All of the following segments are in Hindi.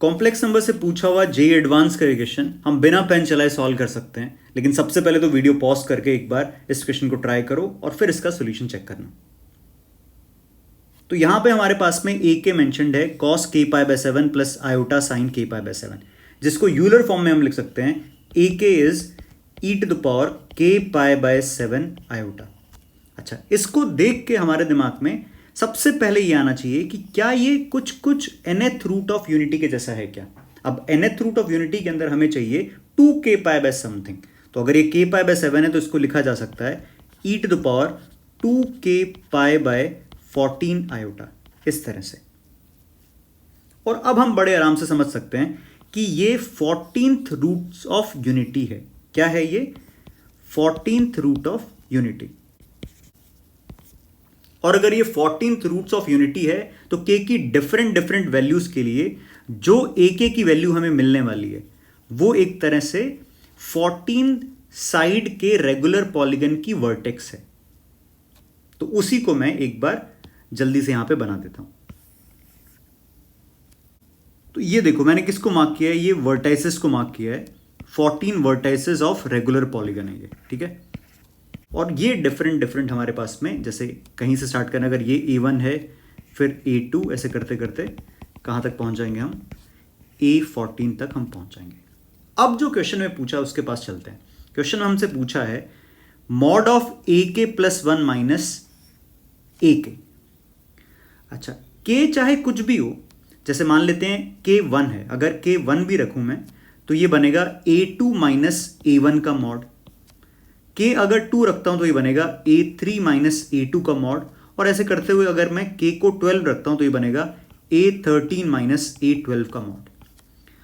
कॉम्प्लेक्स नंबर से पूछा हुआ जेई एडवांस का क्वेश्चन हम बिना पेन चलाए सॉल्व कर सकते हैं, लेकिन सबसे पहले तो वीडियो पॉज करके एक बार इस क्वेश्चन को ट्राई करो और फिर इसका सॉल्यूशन चेक करना। तो यहां पे हमारे पास में ए के मेंशन्ड है cos k pi by 7 plus iota sine k pi by 7, जिसको यूलर फॉर्म में हम लिख सकते हैं a k is e to the power k pi by 7 iota. अच्छा, इसको देख के हमारे दिमाग में सबसे पहले ये आना चाहिए कि क्या ये कुछ कुछ nth रूट ऑफ यूनिटी के जैसा है क्या। अब nth रूट ऑफ यूनिटी के अंदर हमें चाहिए 2k पाई बाय समथिंग, तो अगर ये k पाई बाय 7 है तो इसको लिखा जा सकता है e to the power 2k pi by 14 iota, इस तरह से। और अब हम बड़े आराम से समझ सकते हैं कि ये 14th रूट्स ऑफ यूनिटी है। क्या है ये? 14th root of unity. और अगर ये 14th रूट्स ऑफ यूनिटी है तो k की डिफरेंट वैल्यूज के लिए जो ak की वैल्यू हमें मिलने वाली है वो एक तरह से 14 साइड के रेगुलर पॉलीगन की वर्टेक्स है। तो उसी को मैं एक बार जल्दी से यहां पे बना देता हूं। तो ये देखो, मैंने किसको मार्क किया है? ये वर्टाइसेस को मार्क किया है। 14 वर्टाइसेस ऑफ रेगुलर पॉलीगन है ये, ठीक है। और ये डिफरेंट हमारे पास में, जैसे कहीं से स्टार्ट करना, अगर ये A1 है फिर A2, ऐसे करते करते कहाँ तक पहुँच जाएंगे हम? A14 तक हम पहुँच जाएंगे। अब जो क्वेश्चन में पूछा उसके पास चलते हैं। क्वेश्चन में हमसे पूछा है mod of AK plus 1 minus AK। अच्छा, K चाहे कुछ भी हो, जैसे मान लेते हैं K1 है, अगर K1 भी रखूँ मैं तो ये बनेगा A2 माइनस A1 का मॉड। k अगर 2 रखता हूं तो ये बनेगा A3 माइनस A2 का मॉड, और ऐसे करते हुए अगर मैं k को 12 रखता हूं तो ये बनेगा A13 माइनस A12 का मॉड।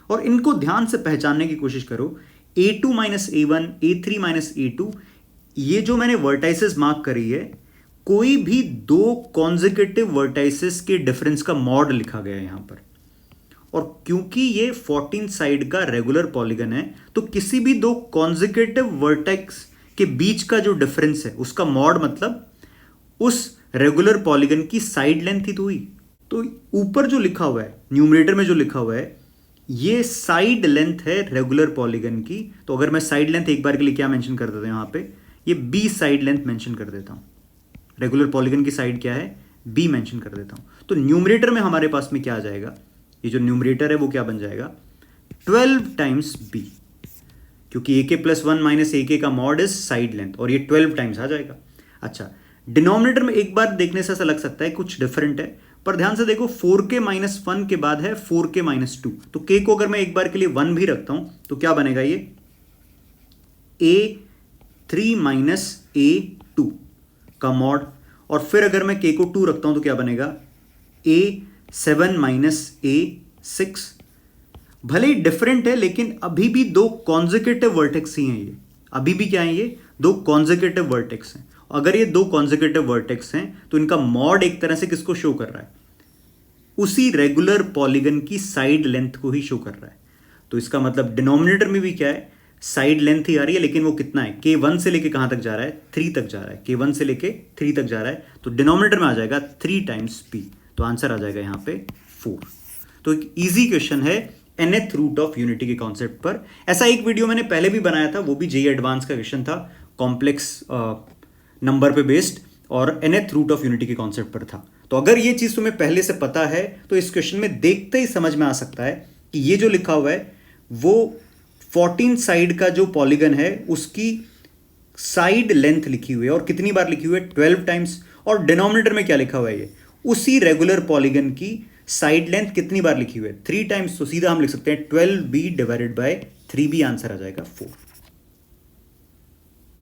और इनको ध्यान से पहचानने की कोशिश करो। A2 minus A1, A3 minus A2, ये जो मैंने वर्टाइसेस मार्क करी है, कोई भी दो कॉन्जिक्यूटिव वर्टाइसेस के डिफरेंस का मॉड लिखा गया है यहां पर। और क्योंकि ये 14 साइड का रेगुलर पॉलीगन है तो किसी भी दो कॉन्जिक्यूटिव वर्टेक्स के बीच का जो डिफरेंस है उसका मॉड मतलब उस रेगुलर पॉलीगन की साइड लेंथ ही तो हुई। तो ऊपर जो लिखा हुआ है न्यूमरेटर में, जो लिखा हुआ है, ये साइड लेंथ है रेगुलर पॉलीगन की। तो अगर मैं साइड लेंथ एक बार के लिए क्या मेंशन कर देता हूं यहां पे, ये बी साइड लेंथ मेंशन कर देता हूं। रेगुलर पॉलीगन की साइड क्या है? बी मेंशन कर देता हूं। तो न्यूमरेटर में हमारे पास में क्या आ जाएगा? ये जो न्यूमरेटर है वो क्या बन जाएगा? 12 टाइम्स बी, क्योंकि AK प्लस 1 माइनस AK का मॉड इज साइड लेंथ, और ये 12 टाइम्स आ जाएगा। अच्छा, डिनोमिनेटर में एक बार देखने से ऐसा लग सकता है कुछ डिफरेंट है, पर ध्यान से देखो 4k माइनस 1 के बाद है 4k माइनस 2, तो k को अगर मैं एक बार के लिए 1 भी रखता हूं तो क्या बनेगा? ये A3 माइनस A2 का मॉड, और फिर अगर मैं k को 2 रखता हूं तो क्या बनेगा? A7 minus A6। भले ही डिफरेंट है लेकिन अभी भी दो कॉन्जिक्यूटिव वर्टेक्स ही हैं ये। अभी भी क्या है? ये दो कॉन्जिक्यूटिव वर्टेक्स हैं। अगर ये दो कॉन्जिक्यूटिव वर्टेक्स हैं तो इनका मॉड एक तरह से किसको शो कर रहा है? उसी रेगुलर पॉलीगन की साइड लेंथ को ही शो कर रहा है। तो इसका मतलब डिनोमिनेटर में भी क्या है? साइड लेंथ ही आ रही है, लेकिन वो कितना है? K1 से लेके कहां तक जा रहा है? 3 तक जा रहा है। K1 से लेके 3 तक जा रहा है, तो डिनोमिनेटर में आ जाएगा 3 टाइम्स P। तो आंसर आ जाएगा यहां पे 4। तो एक ईजी क्वेश्चन है nth रूट ऑफ यूनिटी के कॉन्सेप्ट पर। ऐसा एक वीडियो मैंने पहले भी बनाया था, वो भी जेई एडवांस का क्वेश्चन था, कॉम्प्लेक्स नंबर पे बेस्ड, और nth रूट ऑफ यूनिटी के कॉन्सेप्ट पर था। तो अगर ये चीज तुम्हें पहले से पता है तो इस क्वेश्चन में देखते ही समझ में आ सकता है कि ये जो लिखा हुआ है वो 14 साइड का जो पॉलीगन है उसकी साइड लेंथ लिखी हुई है, और कितनी बार लिखी हुई है? 12 टाइम्स। और डिनोमिनेटर में क्या लिखा हुआ है? ये उसी रेगुलर पॉलीगन की साइड लेंथ कितनी बार लिखी हुई है? 3 टाइम्स। तो सीधा हम लिख सकते हैं 12b divided by 3b, answer आ जाएगा 4।